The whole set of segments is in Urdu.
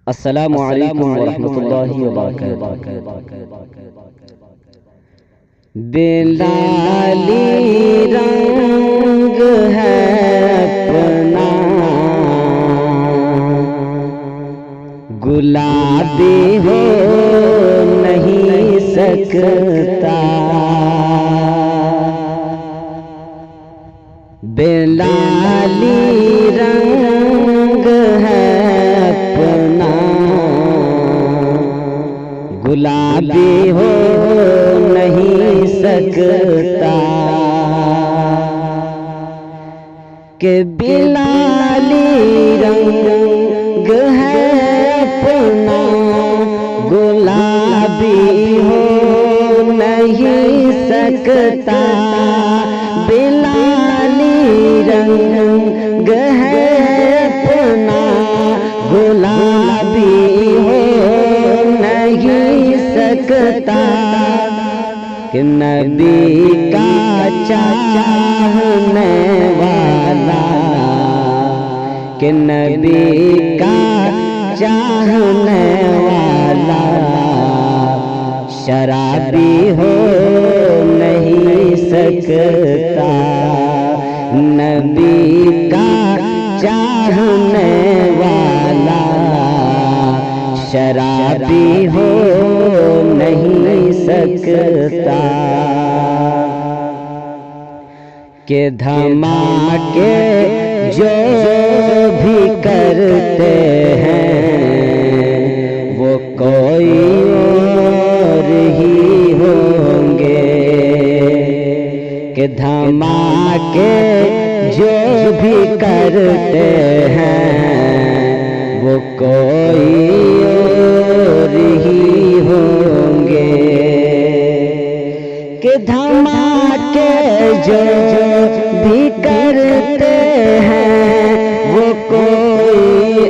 السلام علیکم ورحمۃ اللہ وبرکاتہ۔ بلالی رنگ ہے اپنا گلابی ہو نہیں سکتا، بلالی رنگ ہے اپنا گلابی ہو نہیں سکتا، کہ بلالی رنگ ہے اپنا گلابی ہو نہیں سکتا، بلالی رنگ ہے اپنا گلابی ہو نہیں سکتا، کہ نبی کا چاہنے والا، کہ نبی کا چاہنے والا شرابی ہو نہیں سکتا، نبی کا چاہنے والا شرابی ہو نہیں سکتا، کہ دھماکے جو بھی کرتے ہیں وہ کوئی اور ہی ہوں گے، کہ دھماکے جو بھی کرتے ہیں وہ کوئی اور ہی ہوں گے، کہ دھماکے جو بھی کرتے ہیں وہ کوئی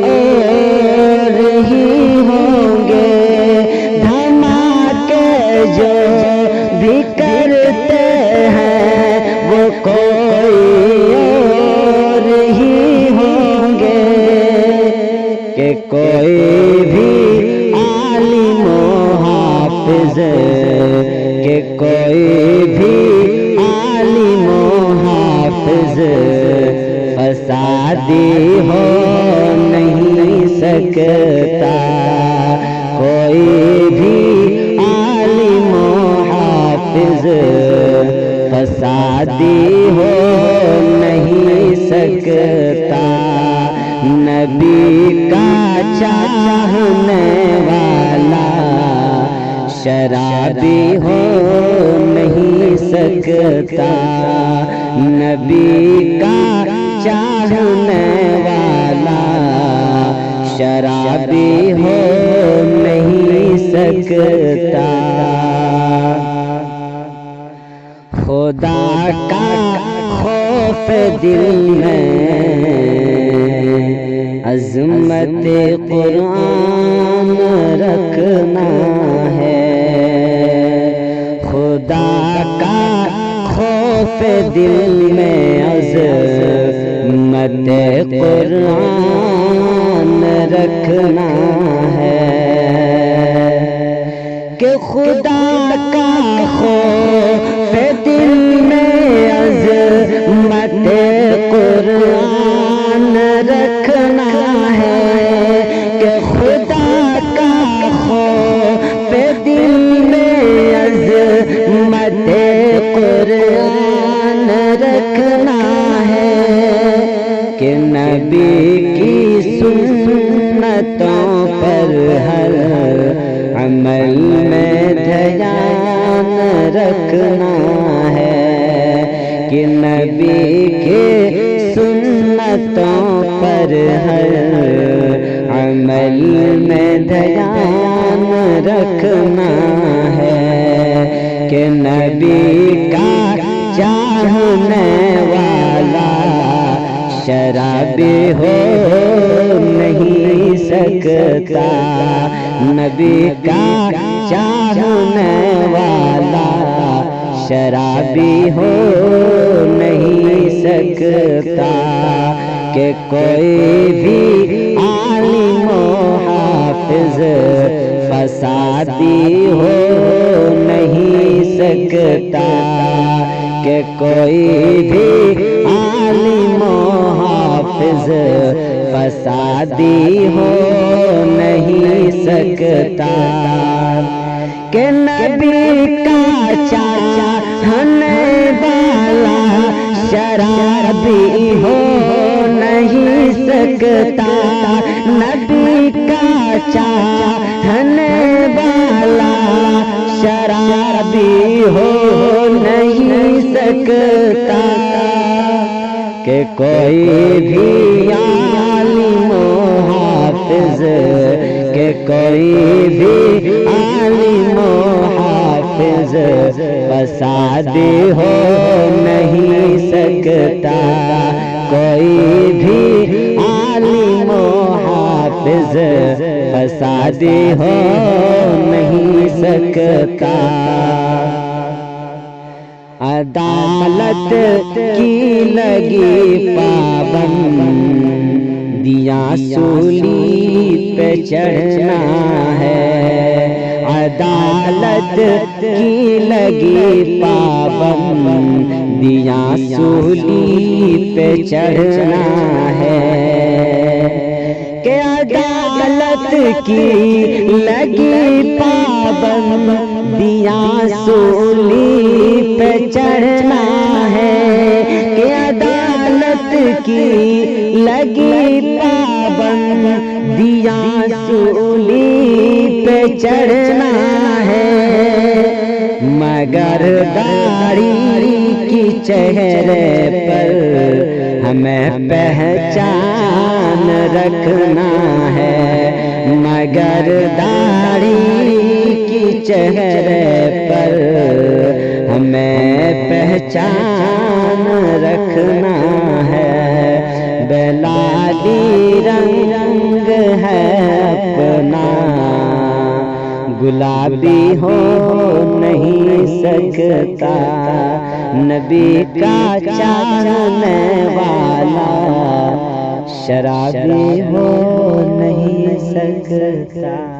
اور ہی ہوں گے، دھماکے جو بھی کرتے ہیں وہ کوئی اور ہی ہوں گے، کہ کوئی بھی عالم و حافظ، کہ کوئی بھی عالم و حافظ فسادی ہو نہیں سکتا، کوئی بھی عالم و حافظ فسادی ہو نہیں سکتا، نبی کا چاہنے والا شرابی ہو نہیں سکتا، نبی کا چاہنے والا شرابی ہو نہیں سکتا، خدا کا خوف دل میں عظمت قرآن رکھنا ہے، خدا کا خوف دل میں عظمت قرآن رکھنا ہے، کہ خدا کا خوف دل میں عظمت قرآن رکھنا ہے، کہ خدا کا خوف دل میں عظمت قرآن رکھنا ہے، کہ نبی کی سنتوں پر ہر عمل میں دھیان رکھنا ہے، کہ نبی کے سنتوں پر ہر عمل میں دھیان رکھنا ہے، کہ نبی کا چاہنے والا شرابی ہو نہیں سکتا، نبی کا چاہنے والا شرابی ہو نہیں سکتا، کہ کوئی بھی عالم و حافظ فسادی ہو نہیں سکتا کہ کوئی بھی عالم و حافظ فسادی ہو نہیں سکتا کہ نبی کا چاہنے والا شرابی ہو نہیں سکتا نبی کا چاہنے والا شرابی ہو نہیں سکتا کہ کوئی بھی عالم و حافظ کہ کوئی بھی عالم و حافظ فسادی ہو نہیں سکتا کوئی بھی عالم و حافظ فسادی ہو نہیں سکتا عدالت کی لگی پابند دیاں سولی پہ چڑھنا ہے عدالت کی لگی پابند دیاں سولی پہ چڑھنا ہے کہ عدالت کی لگی پابند دیاں سولی پہ چڑھنا ہے کہ عدالت کی لگی پابند دیاں سولی پہ چڑھنا ہے مگر داڑھی کی چہرے پر ہمیں پہچان رکھنا ہے مگر داڑھی کی چہرے پر ہمیں پہچان رکھنا ہے بلالی رنگ ہے اپنا گلابی ہو نہیں سکتا نبی کا چاہنے والا شرابی ہو نہیں سکتا